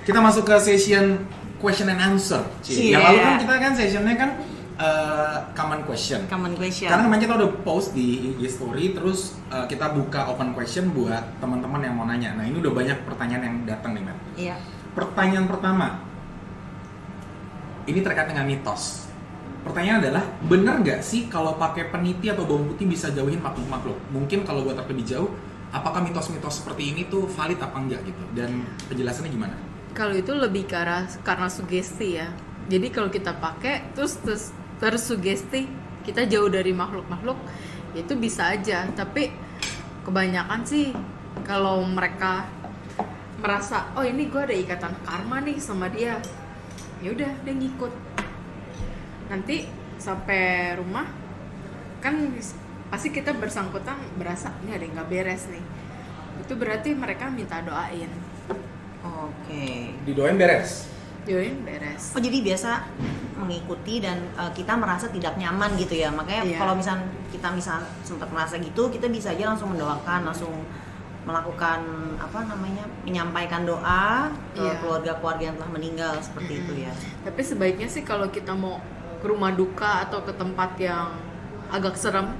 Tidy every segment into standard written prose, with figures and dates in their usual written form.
Kita masuk ke session question and answer. Iya. Yang lalu kan kita kan sessionnya kan common question. Common question. Karena kemarin kita udah post di IG story, terus kita buka open question buat teman-teman yang mau nanya. Nah ini udah banyak pertanyaan yang datang nih, Matt. Iya. Pertanyaan pertama, ini terkait dengan mitos. Pertanyaan adalah, benar nggak sih kalau pakai peniti atau bawang putih bisa jauhin makhluk-makhluk? Mungkin kalau gue lebih jauh, apakah mitos-mitos seperti ini tuh valid apa enggak gitu? Dan penjelasannya gimana? Kalau itu lebih ke arah karena sugesti ya. Jadi kalau kita pakai terus tersugesti kita jauh dari makhluk-makhluk, ya itu bisa aja. Tapi kebanyakan sih kalau mereka merasa oh ini gue ada ikatan karma nih sama dia, ya udah dia ngikut. Nanti sampai rumah kan pasti kita bersangkutan berasa ini ada yang nggak beres nih. Itu berarti mereka minta doain. Oke. Didoain beres? Doain beres. Oh jadi biasa mengikuti dan kita merasa tidak nyaman gitu ya. Makanya Iya. kalau kita sempat merasa gitu, kita bisa aja langsung mendoakan, langsung melakukan menyampaikan doa ke Iya. keluarga-keluarga yang telah meninggal seperti itu ya. Tapi sebaiknya sih kalau kita mau ke rumah duka atau ke tempat yang agak serem,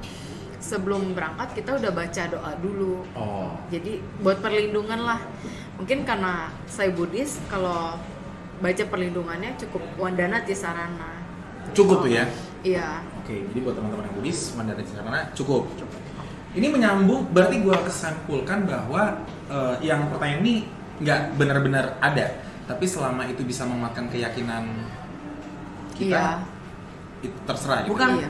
sebelum berangkat kita udah baca doa dulu. Oh. Jadi buat perlindungan lah. Mungkin karena saya Buddhis, kalau baca perlindungannya cukup Wandana Tisarana. Cukup tuh ya? Iya. Oke, jadi buat teman-teman yang Buddhis, Wandana Tisarana cukup. Ini menyambung, berarti gue kesampulkan bahwa yang pertanyaan ini nggak benar-benar ada, tapi selama itu bisa menguatkan keyakinan kita, Iya. itu terserah gitu. Bukan Iya.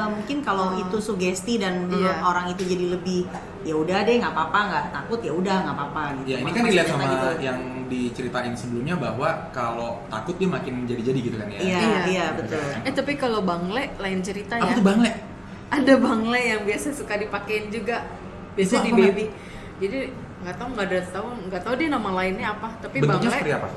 mungkin kalau itu sugesti dan menurut Iya. orang itu jadi lebih ya udah deh nggak apa-apa, nggak takut ya udah nggak apa-apa gitu. Ya ini kan Maksudnya dilihat sama gitu. yang diceritain sebelumnya bahwa kalau takut dia makin jadi-jadi gitu kan ya. Iya, Iya. iya betul. Tapi kalau bangle lain cerita Apa ya. tuh bangle? Ada bangle yang biasa suka dipakein juga. Biasanya Itu di apa, baby. Jadi nggak tahu dia nama lainnya apa. Tapi Bentuknya bangle seperti apa?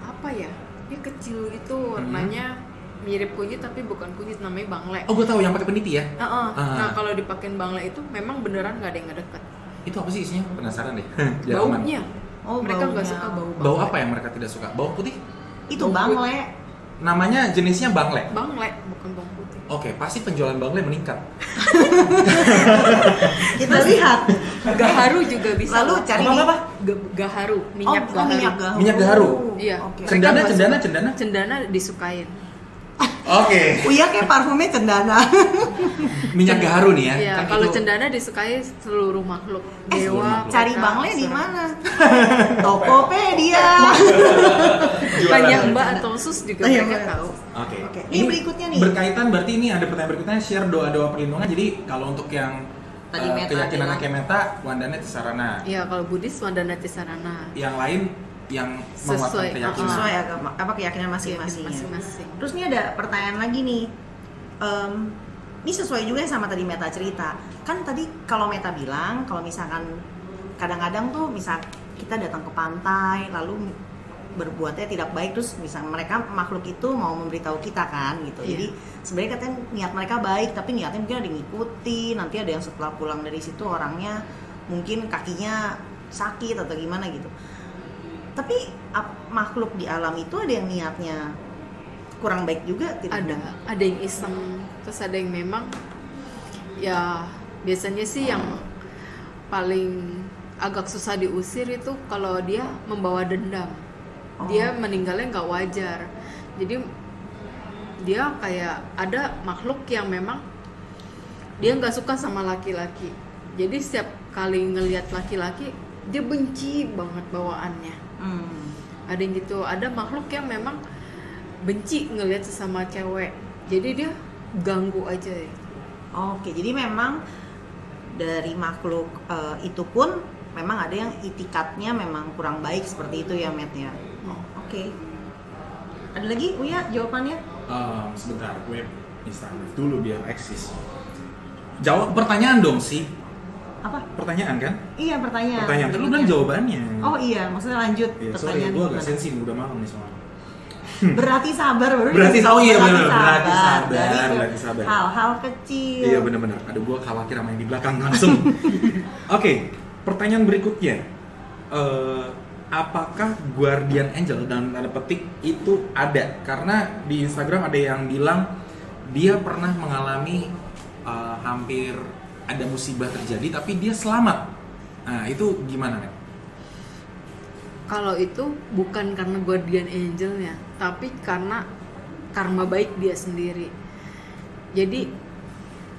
apa ya? Dia kecil gitu, warnanya mirip kunyit tapi bukan kunyit, namanya bangle. Oh gue tahu yang pakai peniti ya. Nah kalau dipakein bangle itu memang beneran nggak ada yang ngedeket. Itu apa sih isinya? Penasaran deh. Biar aman. Baunya. Oh, Mereka nggak baunya. suka bau Bau bangle. apa yang mereka tidak suka? Bawang putih? Itu Bau bangle. Namanya jenisnya bangle. Bangle bukan bawang putih. Oke, pasti penjualan bangle meningkat. Kita lihat. Gaharu juga bisa. Lalu loh. cari Apa? Gaharu, minyak oh, gaharu. minyak gaharu. Minyak gaharu? Iya. Oke. Mereka nggak Cendana. suka. Cendana disukain. Oke. Uya kayak parfumnya cendana. Minyak gaharu nih ya. Iya, Kan kalau itu- cendana disukai seluruh makhluk. seluruh Dewa, makhluk. Cari kota, bangle di serem. mana? Tokopedia. Jualan. Banyak Mbak atau Sus juga Iya, mereka Mbak. tahu. Oke. Oke. Ini berikutnya nih. Berkaitan berarti ini ada pertanyaan berikutnya, share doa-doa perlindungan. Jadi kalau untuk yang Tadi Meta keyakinan bilang. Akemeta, Wandana Tisarana. Iya, kalau Buddhis Wandana Tisarana. Yang lain yang menguatkan Sesuai, keyakinan. Sesuai agama keyakinan masing-masing. ya. Masing-masing. Terus ini ada pertanyaan lagi nih. Ini sesuai juga sama tadi Meta cerita. Kan tadi kalau Meta bilang kalau misalkan kadang-kadang tuh misal kita datang ke pantai lalu berbuatnya tidak baik, terus misal mereka makhluk itu mau memberitahu kita kan gitu. Iya. Jadi sebenarnya katanya niat mereka baik, tapi niatnya mungkin ada yang ngikuti, nanti ada yang setelah pulang dari situ orangnya mungkin kakinya sakit atau gimana gitu. Tapi makhluk di alam itu ada yang niatnya kurang baik juga tidak? Ada yang iseng, terus ada yang memang ya biasanya sih yang paling agak susah diusir itu kalau dia membawa dendam. Dia meninggalnya nggak wajar. Jadi dia kayak ada makhluk yang memang dia nggak suka sama laki-laki. Jadi setiap kali ngelihat laki-laki dia benci banget bawaannya. Ada yang gitu. Ada makhluk yang memang benci ngelihat sesama cewek. Jadi dia ganggu aja ya. Oke, jadi memang dari makhluk itu pun memang ada yang itikadnya memang kurang baik seperti itu ya, Matt ya. Oke. Ada lagi Uya jawabannya? Sebentar, gue Instagram dulu biar eksis. Jawab pertanyaan dong sih. Apa? Pertanyaan kan? Iya, pertanyaan. Pertanyaan terus bilang jawabannya. Oh iya, maksudnya lanjut Ya, sorry, pertanyaan gue agak gimana? sensi nih, udah malam nih soalnya. Berarti sabar baru. Berarti dikasih oh iya berarti benar, berarti sabar, Dari berarti sabar. hal-hal kecil. Iya benar-benar. Aduh, gue khawatir sama yang di belakang langsung. Oke, pertanyaan berikutnya. apakah guardian angel dan tanda petik itu ada? Karena di Instagram ada yang bilang dia pernah mengalami hampir ada musibah terjadi tapi dia selamat. Nah itu gimana nih? Kalau itu bukan karena guardian angelnya, tapi karena karma baik dia sendiri. Jadi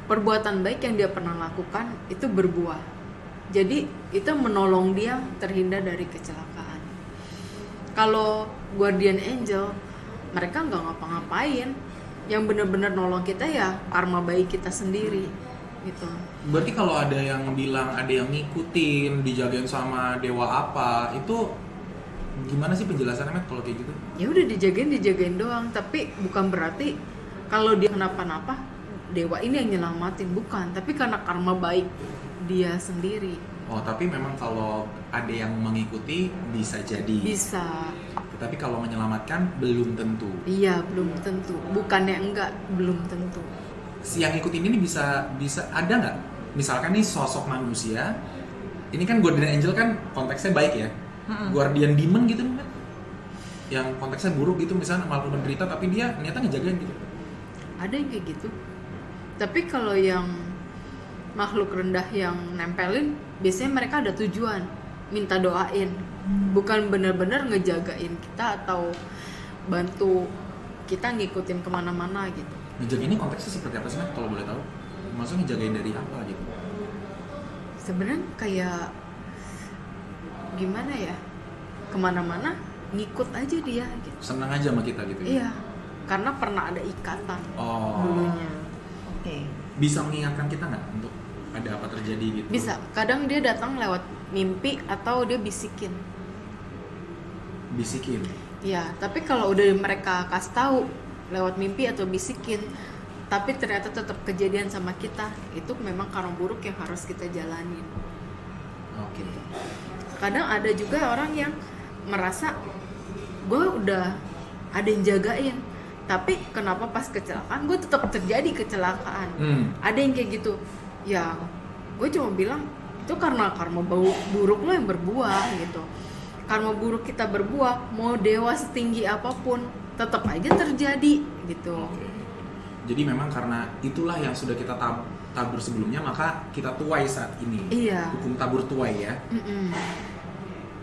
perbuatan baik yang dia pernah lakukan itu berbuah. Jadi itu menolong dia terhindar dari kecelakaan. Kalau guardian angel, mereka nggak ngapa-ngapain. Yang benar-benar nolong kita ya karma baik kita sendiri gitu. Berarti kalau ada yang bilang ada yang ngikutin, dijagain sama dewa apa, itu gimana sih penjelasannya Matt kalau kayak gitu? Ya udah dijagain doang, tapi bukan berarti kalau dia kenapa-napa dewa ini yang nyelamatin, bukan, tapi karena karma baik dia sendiri. Oh, tapi memang kalau ada yang mengikuti bisa jadi. Bisa. Tapi kalau menyelamatkan belum tentu. Iya, belum tentu. Bukannya enggak, belum tentu. Si yang ngikutin ini bisa ada nggak? Misalkan nih sosok manusia, ini kan guardian angel kan konteksnya baik ya. Guardian demon gitu kan? Yang konteksnya buruk gitu, misalnya makhluk menderita tapi dia ternyata ngejagain gitu. Ada yang kayak gitu. Tapi kalau yang makhluk rendah yang nempelin, biasanya mereka ada tujuan, minta doain, bukan benar-benar ngejagain kita atau bantu kita ngikutin kemana-mana gitu. Ngejagain ini konteksnya seperti apa sih Matt, kalau boleh tahu? Maksudnya ngejagain dari apa gitu? Sebenarnya kayak gimana ya, kemana-mana ngikut aja dia gitu. Senang aja sama kita gitu ya? Iya, karena pernah ada ikatan Oh. dulunya. Oke. Bisa mengingatkan kita nggak untuk ada apa terjadi gitu? Bisa, kadang dia datang lewat mimpi atau dia bisikin. Bisikin? Ya, tapi kalau udah mereka kasih tahu lewat mimpi atau bisikin, tapi ternyata tetap kejadian sama kita, itu memang karma buruk yang harus kita jalanin. Oke. Kadang ada juga orang yang merasa gue udah ada yang jagain, tapi kenapa pas kecelakaan gue tetap terjadi kecelakaan. Ada yang kayak gitu. Ya, gue cuma bilang itu karena karma buruk lo yang berbuah gitu. Karma buruk kita berbuah, mau dewa setinggi apapun tetap aja terjadi gitu. Oke. Jadi memang karena itulah yang sudah kita tabur sebelumnya, maka kita tuai saat ini. Iya. Hukum tabur tuai ya.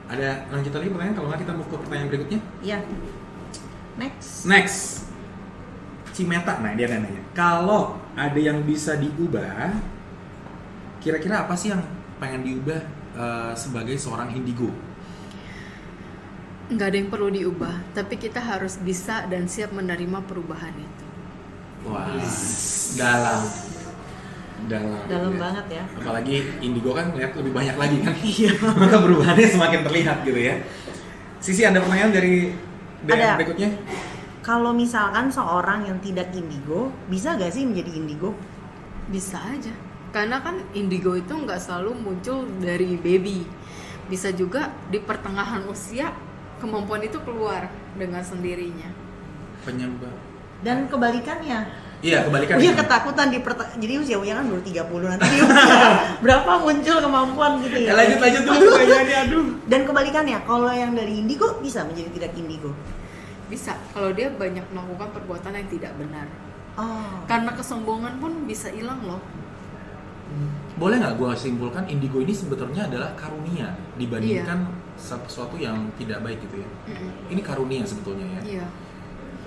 Ada lanjut lagi pertanyaan, kalau nggak kita move ke pertanyaan berikutnya. Iya. Next. Cimeta, nah dia nanya, kalau ada yang bisa diubah, kira-kira apa sih yang pengen diubah sebagai seorang indigo? Nggak ada yang perlu diubah, tapi kita harus bisa dan siap menerima perubahan itu. Wah, dalam Dalam ya. banget ya. Apalagi indigo kan lihat lebih banyak lagi kan. Iya. Maka perubahannya semakin terlihat gitu ya. Sisi, ada pertanyaan dari Ada. berikutnya? Kalau misalkan seorang yang tidak indigo, bisa gak sih menjadi indigo? Bisa aja, karena kan indigo itu nggak selalu muncul dari baby, bisa juga di pertengahan usia kemampuan itu keluar dengan sendirinya. Penyebab. Dan kebalikannya. Iya, kebalikan. Uya ketakutan jadi usia Uya kan baru 30, nanti di usia berapa muncul kemampuan gitu ya. Lanjut dulu pertanyaannya, aduh. Dan kebalikannya, kalau yang dari indigo bisa menjadi tidak indigo. Bisa, kalau dia banyak melakukan perbuatan yang tidak benar. Oh. Karena kesombongan pun bisa hilang loh. Boleh nggak gue simpulkan indigo ini sebetulnya adalah karunia dibandingkan sesuatu yang tidak baik gitu ya? Ini karunia sebetulnya ya. Iya.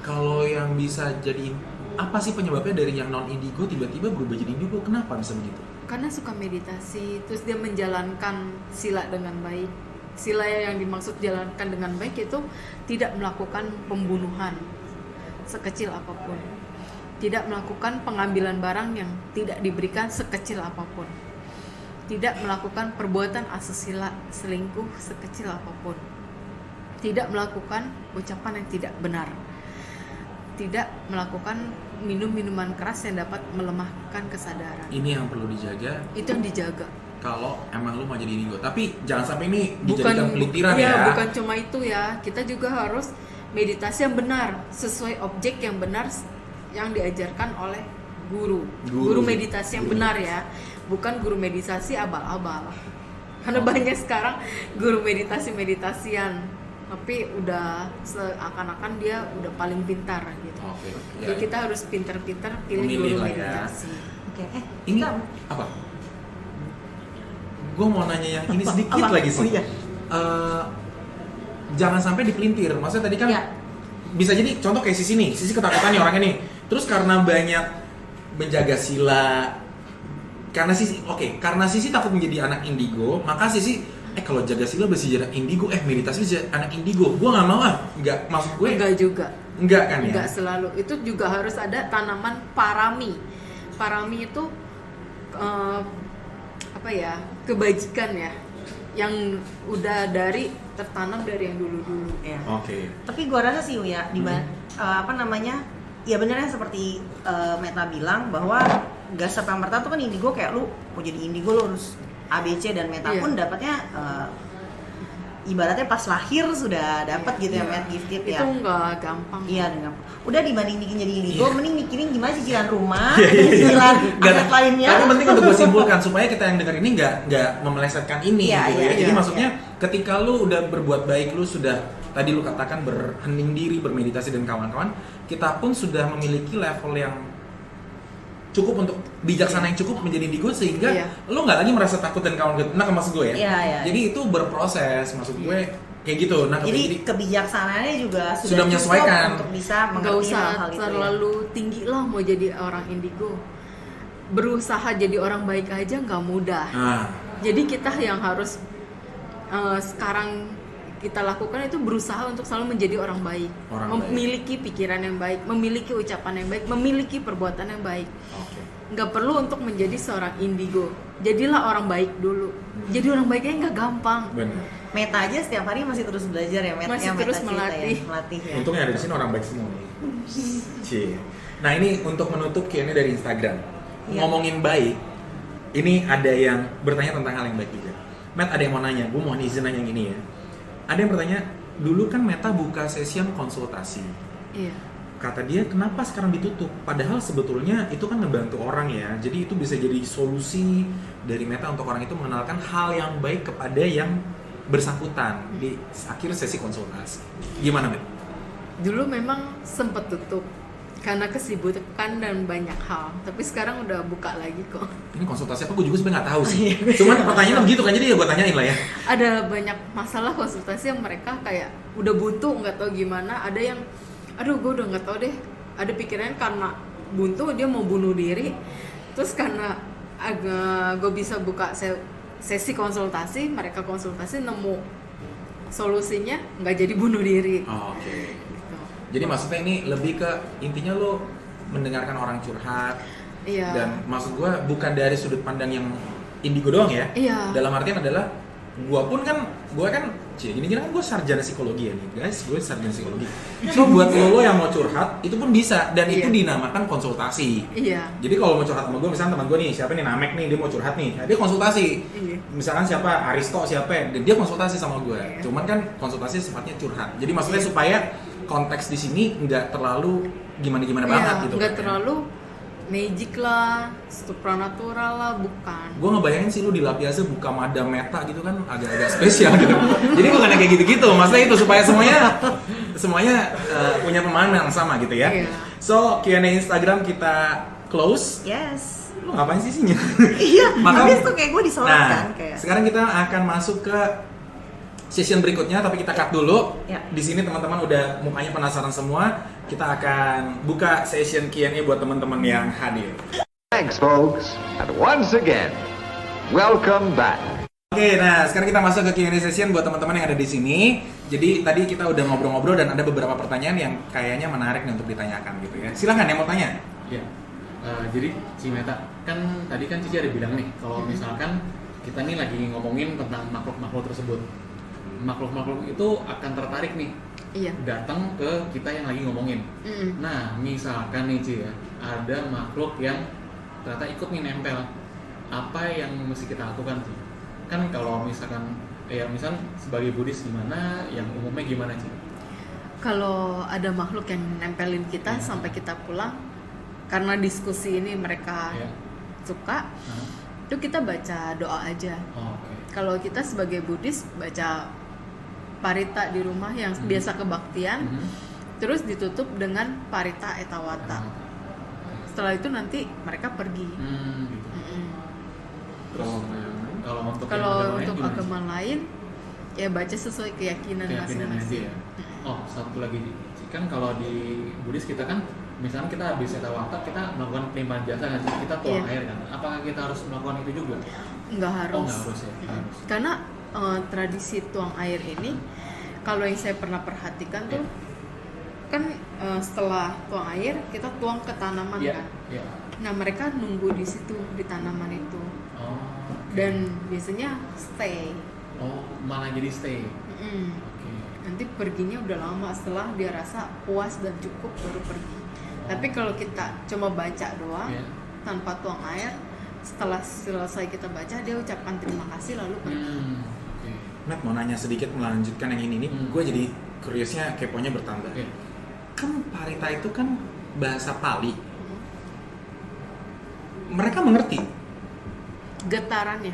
Kalau yang bisa jadi, apa sih penyebabnya dari yang non indigo tiba-tiba berubah jadi indigo? Kenapa bisa begitu? Karena suka meditasi, terus dia menjalankan sila dengan baik. Sila yang dimaksud jalankan dengan baik itu tidak melakukan pembunuhan sekecil apapun, tidak melakukan pengambilan barang yang tidak diberikan sekecil apapun, tidak melakukan perbuatan asusila, selingkuh sekecil apapun, tidak melakukan ucapan yang tidak benar, tidak melakukan minum-minuman keras yang dapat melemahkan kesadaran. Ini yang perlu dijaga. Itu yang dijaga. Kalau emang lu mau jadi indigo, tapi jangan sampai ini dijadikan pelintiran ya. Bukan cuma itu ya, kita juga harus meditasi yang benar sesuai objek yang benar yang diajarkan oleh guru meditasi yang benar ya, bukan guru meditasi abal-abal. Karena banyak sekarang guru meditasian, tapi udah seakan-akan dia udah paling pintar gitu. Oke. Jadi kita harus pintar-pintar pilih Memilih guru lah ya. meditasi. Oke, Ini kita- apa? Gue mau nanya yang ini sedikit Apa? lagi sih. Oh, iya. Jangan sampai dipelintir. Maksudnya tadi kan Iya. bisa jadi contoh kayak Sisi nih. Sisi ketakutan nih orangnya nih. Terus karena banyak menjaga sila, karena Sisi takut menjadi anak indigo, maka Sisi kalau jaga sila bisa jadi anak indigo, meditasi bisa jadi anak indigo. Gue nggak mau nggak, maksud gue Enggak juga. enggak kan ya. Enggak selalu. Itu juga harus ada tanaman parami. Parami itu kebajikan ya, yang udah tertanam dari yang dulu-dulu. Ya. Oke. Tapi gua rasa sih ya ya bener yang seperti Meta bilang bahwa gas serta merta tuh kan indigo, kayak lu mau jadi indigo lu harus ABC, dan Meta Iya. pun dapatnya ibaratnya pas lahir sudah dapat gitu ya, Iya. Met gifted Itu ya. enggak gampang. Iya, dengan udah dibanding bikin jadi indigo, Iya. mending mikirin gimana cicilan rumah, Iya, iya, iya. cicilan Nggak, aset lainnya. Tapi penting untuk gue simpulkan supaya kita yang denger ini nggak memelesetkan ini Iya, gitu iya, ya. Jadi iya, maksudnya ketika lu udah berbuat baik, lu sudah tadi lu katakan berhening diri, bermeditasi dan kawan-kawan, kita pun sudah memiliki level yang cukup untuk bijaksana yang cukup menjadi indigo, sehingga Iya. lu nggak lagi merasa takut dan kawan-kawan. Nah, maksud gue ya. Iya, iya. Jadi itu berproses, maksud gue kayak gitu. Nah, Jadi kebijaksanaannya juga Sudah sudah menyesuaikan. cukup untuk bisa Nggak mengerti usah hal-hal itu. terlalu tinggi lah mau jadi orang indigo. Berusaha jadi orang baik aja nggak mudah. Nah, Jadi kita yang harus sekarang kita lakukan itu berusaha untuk selalu menjadi orang baik, memiliki pikiran yang baik, memiliki ucapan yang baik, memiliki perbuatan yang baik. oke. Nggak perlu untuk menjadi seorang indigo. Jadilah orang baik dulu. Jadi orang baiknya nggak gampang. Benar. Meta aja setiap hari masih terus belajar ya, Meta, Masih Meta terus cerita melatih. ya, melatih ya. Untungnya ada di sini orang baik semua. Cie. Nah, ini untuk menutup Q&A dari Instagram. Iya. Ngomongin baik, ini ada yang bertanya tentang hal yang baik juga. Matt, ada yang mau nanya, gue mohon izin nanya yang ini ya. Ada yang bertanya, dulu kan Meta buka session konsultasi. Iya. Kata dia, kenapa sekarang ditutup? Padahal sebetulnya itu kan ngebantu orang ya. Jadi itu bisa jadi solusi dari Meta untuk orang itu mengenalkan hal yang baik kepada yang bersangkutan di akhir sesi konsultasi. Gimana, Matt? Dulu memang sempat tutup karena kesibukan dan banyak hal. Tapi sekarang udah buka lagi kok. Ini konsultasi apa? Gue juga sebenarnya nggak tahu sih. Cuman pertanyaannya begitu kan, jadi ya gue tanyain lah ya. Ada banyak masalah konsultasi yang mereka kayak udah buntu nggak tahu gimana. Ada yang, aduh gue udah nggak tahu deh. Ada pikirannya karena buntu dia mau bunuh diri. Terus karena gue bisa buka sesi konsultasi, mereka konsultasi nemu solusinya, nggak jadi bunuh diri. Oh, oke. Gitu. Jadi maksudnya ini lebih ke intinya lo mendengarkan orang curhat. Iya. Dan maksud gue bukan dari sudut pandang yang indigo doang ya. Iya. Dalam artian adalah gue kan gini-gini kan gue sarjana psikologi ya nih guys, gue sarjana psikologi. So buat lo yang mau curhat itu pun bisa, dan itu Iya. dinamakan konsultasi. Iya. Jadi kalau mau curhat sama gue, misalnya teman gue nih, siapa nih, Namek nih, dia mau curhat nih, nah, dia konsultasi. Iya. Misalkan siapa, Aristo siapa, dan dia konsultasi sama gue. Iya. Cuman kan konsultasi sifatnya curhat. Jadi maksudnya Iya. supaya konteks di sini nggak terlalu gimana-gimana Iya, banget gitu. nggak kan. terlalu magic lah, supranatural lah, bukan. Gue ngebayangin sih lu di La Piazza buka Madam Meta gitu kan agak-agak spesial gitu. Jadi bukan kayak gitu-gitu, maksudnya itu supaya semuanya punya pemahaman yang sama gitu ya. Iya. So Q&A Instagram kita close. Yes. Lu ngapain sih sihnya? Iya, Maka- habis tuh kayak gue disorot Nah, kan kayak. sekarang kita akan masuk ke session berikutnya, tapi kita cut dulu. Ya. Di sini teman-teman udah mukanya penasaran semua. Kita akan buka session Q&A buat teman-teman yang hadir. Thanks, folks. And once again, welcome back. Oke, nah sekarang kita masuk ke Q&A session buat teman-teman yang ada di sini. Jadi tadi kita udah ngobrol-ngobrol dan ada beberapa pertanyaan yang kayaknya menarik nih untuk ditanyakan gitu ya. Silahkan yang mau tanya. Ya, jadi Ci Meta, kan tadi kan Cici ada bilang nih, kalau misalkan kita nih lagi ngomongin tentang makhluk-makhluk tersebut, makhluk-makhluk itu akan tertarik nih Iya. datang ke kita yang lagi ngomongin. Mm-mm. Nah, misalkan nih Ci ya, ada makhluk yang ternyata ikut nih nempel, apa yang mesti kita lakukan sih? Kan kalau misalkan, misal sebagai Buddhis gimana, yang umumnya gimana Ci? Kalau ada makhluk yang nempelin kita sampai kita pulang, karena diskusi ini mereka Ya. suka, Nah, itu kita baca doa aja. oh, oke. kalau kita sebagai Buddhis baca parita di rumah yang biasa kebaktian, terus ditutup dengan parita etawata. Setelah itu nanti mereka pergi. Gitu. Terus Kalau yang untuk gimana? agama lain ya baca sesuai keyakinan Keyakinan aja masing-masing. ya. Oh, satu lagi kan kalau di Buddhis kita kan misalnya kita habis etawata kita melakukan pelimpahan jasa kan, kita tuang Iya. air kan. Apakah kita harus melakukan itu juga? Nggak harus. Oh, nggak harus ya. Nggak harus. Karena tradisi tuang air ini kalau yang saya pernah perhatikan tuh kan setelah tuang air kita tuang ke tanaman Iya. kan. Iya. Nah mereka nunggu di situ di tanaman itu Oh. oke. dan biasanya stay. Oh, malah jadi stay. Mm-mm. Oke. Nanti perginya udah lama setelah dia rasa puas dan cukup baru pergi. Tapi kalau kita cuma baca doang Iya. tanpa tuang air, setelah selesai kita baca dia ucapkan terima kasih lalu pergi. Oke. Matt mau nanya sedikit melanjutkan yang ini nih, gue jadi curious-nya, keponya bertambah. Oke. Kan parita itu kan bahasa Pali. Mereka mengerti. Getarannya,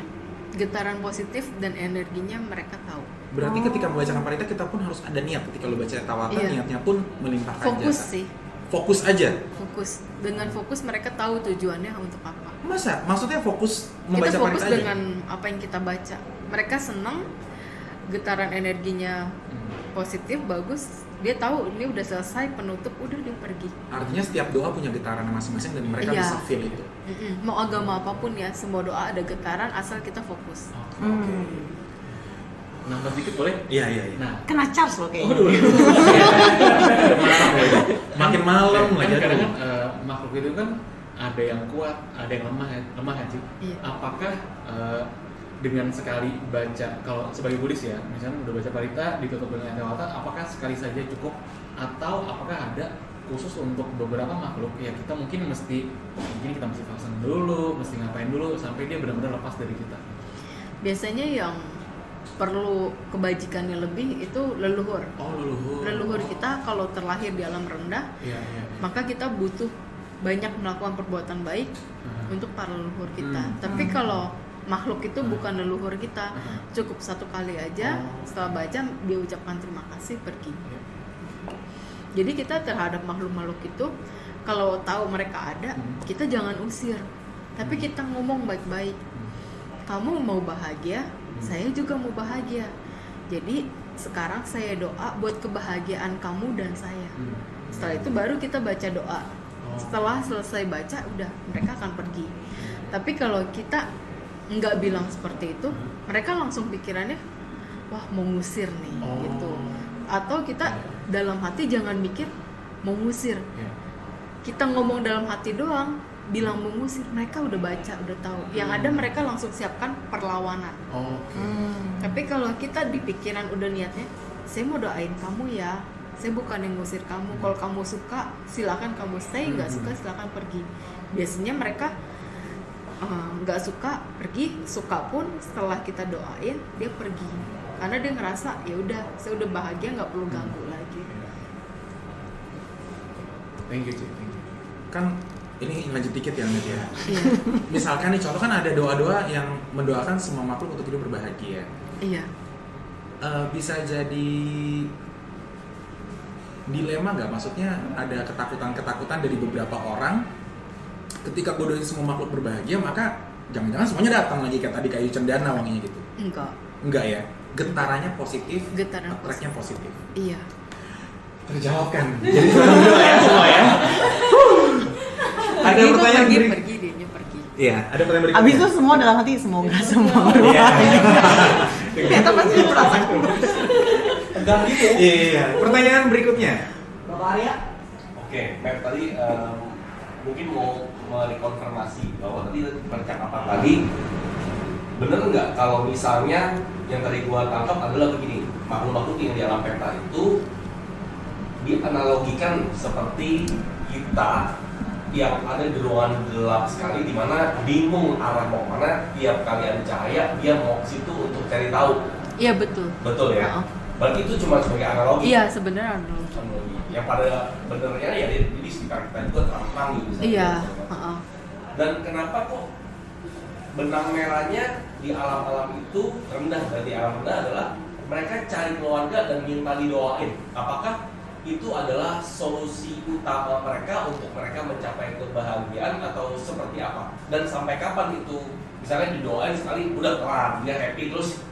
getaran positif dan energinya mereka tahu. Berarti ketika membacakan parita kita pun harus ada niat. Ketika lo baca etawata, Iya. niatnya pun melimpahkan Fokus jasa. sih, Fokus aja. fokus. Dengan fokus mereka tahu tujuannya untuk apa. Masa? Maksudnya fokus membaca Kita fokus parita aja? dengan apa yang kita baca. Mereka senang, getaran energinya positif, bagus. Dia tahu ini udah selesai, penutup, udah dia pergi. Artinya setiap doa punya getaran masing-masing dan mereka Iya. bisa feel itu. Mau agama apapun ya, semua doa ada getaran asal kita fokus. Oke. Nambah dikit boleh? Iya. Nah, Kena charge loh kayaknya. Makin malam kan aja kadang tuh. kan makhluk itu kan ada yang kuat, ada yang lemah kan sih. Iya. Apakah dengan sekali baca, kalau sebagai Buddhis ya, misalnya udah baca parita ditutup dengan etawata, apakah sekali saja cukup atau apakah ada khusus untuk beberapa makhluk ya kita mungkin mesti pasang dulu, mesti ngapain dulu sampai dia benar-benar lepas dari kita. Biasanya yang perlu kebajikannya lebih itu leluhur. Oh, leluhur. Leluhur kita kalau terlahir di alam rendah, Iya. maka kita butuh banyak melakukan perbuatan baik untuk para leluhur kita. Tapi kalau makhluk itu bukan leluhur kita, cukup satu kali aja setelah baca dia ucapkan terima kasih pergi. Jadi kita terhadap makhluk-makhluk itu kalau tahu mereka ada, kita jangan usir, tapi kita ngomong baik-baik. Kamu mau bahagia, saya juga mau bahagia. Jadi sekarang saya doa buat kebahagiaan kamu dan saya. Setelah itu baru kita baca doa. Setelah selesai baca, udah mereka akan pergi. Tapi kalau kita nggak bilang seperti itu, mereka langsung pikirannya, wah mau ngusir nih, gitu. Atau kita dalam hati jangan mikir mau ngusir. Kita ngomong dalam hati doang, bilang mau ngusir, mereka udah baca, udah tahu. Yang ada mereka langsung siapkan perlawanan. Tapi kalau kita di pikiran udah niatnya, saya mau doain kamu ya, saya bukan yang ngusir kamu. Kalau kamu suka, silakan kamu stay. Nggak suka, silakan pergi. Biasanya mereka nggak suka pergi, suka pun setelah kita doain dia pergi. Karena dia ngerasa ya udah, saya udah bahagia, nggak perlu ganggu lagi. Thank you, Cik. Thank you. Kan ini lanjut dikit ya, Net ya. Iya. Misalkan nih contoh kan ada doa-doa yang mendoakan semua makhluk untuk hidup berbahagia. Iya. Bisa jadi dilema nggak? Maksudnya ada ketakutan-ketakutan dari beberapa orang ketika gue doain semua makhluk berbahagia, maka jangan-jangan semuanya datang lagi kayak tadi kayu cendana wanginya gitu. Enggak ya? Getarannya positif, Getaran tracknya positif. Iya. Terjawabkan. Jadi semua ya. Ada pertanyaan pergi dia pergi. Iya, ada pertanyaan berikutnya. Abis itu semua dalam hati semoga semua Iya. berbahagia. Ternyata pasti merasa Enggak gitu. Iya. Pertanyaan berikutnya. Bapak Arya. Oke, Matt tadi mungkin mau merekonfirmasi bahwa tadi percakapan tadi bener nggak kalau misalnya yang tadi gua tangkap adalah begini, makhluk-makhluk yang di alam peta itu dianalogikan seperti kita yang ada di ruangan gelap sekali di mana bingung arah mau mana, tiap kali ada cahaya dia mau ke situ untuk cari tahu. Iya betul. Betul ya? Oh. Berarti itu cuma sebagai analogi. Iya sebenarnya. Yang pada benernya ya di sekitar kita juga terang-terangi. Iya. Dan kenapa kok benang merahnya di alam-alam itu rendah. Berarti alam rendah adalah mereka cari keluarga dan minta didoain. Apakah itu adalah solusi utama mereka untuk mereka mencapai kebahagiaan atau seperti apa? Dan sampai kapan itu? Misalnya didoain sekali udah kelar, dia happy terus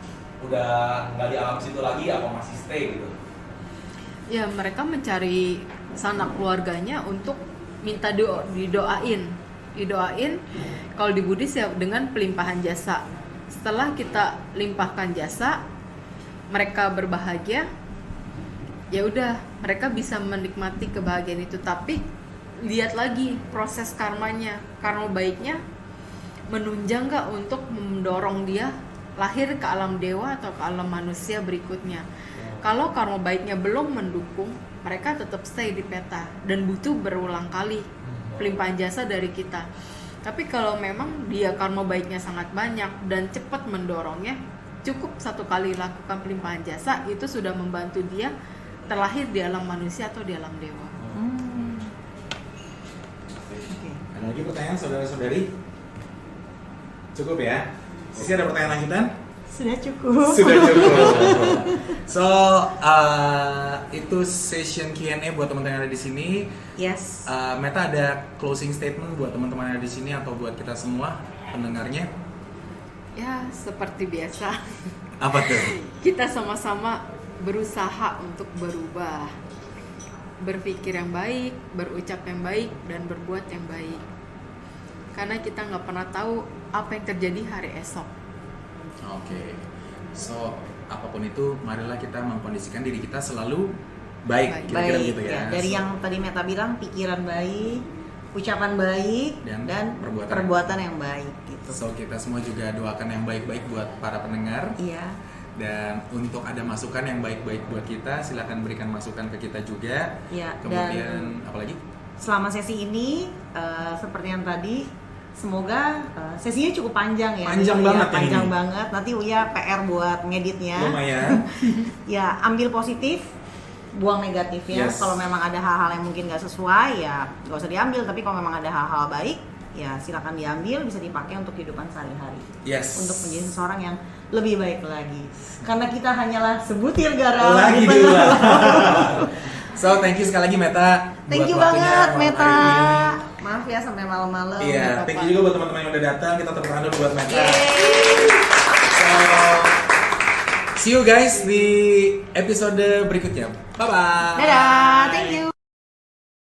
udah nggak di alam situ lagi, apa masih stay gitu? Ya, mereka mencari sanak keluarganya untuk minta didoain. Kalau di Buddhis ya dengan pelimpahan jasa. Setelah kita limpahkan jasa, mereka berbahagia. Ya udah, mereka bisa menikmati kebahagiaan itu. Tapi lihat lagi proses karmanya. Karma baiknya menunjang nggak untuk mendorong dia lahir ke alam dewa atau ke alam manusia berikutnya. Kalau karma baiknya belum mendukung, mereka tetap stay di peta dan butuh berulang kali pelimpahan jasa dari kita. Tapi kalau memang dia karma baiknya sangat banyak dan cepat mendorongnya, cukup satu kali lakukan pelimpahan jasa itu sudah membantu dia terlahir di alam manusia atau di alam dewa. Ada lagi pertanyaan saudara-saudari? Cukup ya? Sisi ada pertanyaan lanjutan? Sudah cukup. Sudah cukup. So, itu session Q&A buat teman-teman yang ada di sini. Yes. Meta ada closing statement buat teman-teman yang ada di sini atau buat kita semua pendengarnya? Ya, seperti biasa. Apa tuh? Kita sama-sama berusaha untuk berubah. Berpikir yang baik, berucap yang baik, dan berbuat yang baik. Karena kita nggak pernah tahu apa yang terjadi hari esok. Oke. So, apapun itu, marilah kita mengkondisikan diri kita selalu baik. Kira-kira Baik gitu ya. dari So, yang tadi Meta bilang, pikiran baik, ucapan baik, Dan perbuatan yang baik gitu. So, kita semua juga doakan yang baik-baik buat para pendengar. Iya. Dan untuk ada masukan yang baik-baik buat kita, silakan berikan masukan ke kita juga. Iya. Kemudian apa lagi? Selama sesi ini seperti yang tadi, semoga sesinya cukup panjang ya. Panjang Iya, banget panjang ini. banget. Nanti Uya PR buat ngeditnya. Lumayan. Ya, ambil positif, buang negatifnya. Yes. Kalau memang ada hal-hal yang mungkin nggak sesuai, ya nggak usah diambil. Tapi kalau memang ada hal-hal baik, ya silakan diambil, bisa dipakai untuk kehidupan sehari-hari. Yes. Untuk menjadi seseorang yang lebih baik lagi. Karena kita hanyalah sebutir garam Lagi di dulu. tengah. So, thank you sekali lagi Meta. Thank you buat waktunya banget malam Meta. hari ini. Maaf ya sampai malam-malam. Iya, Nggak thank apa-apa. you juga buat teman-teman yang udah datang. Kita tepuk tangan dulu buat Meta. Yeay. So, see you guys di episode berikutnya. Bye bye. Dadah, thank you.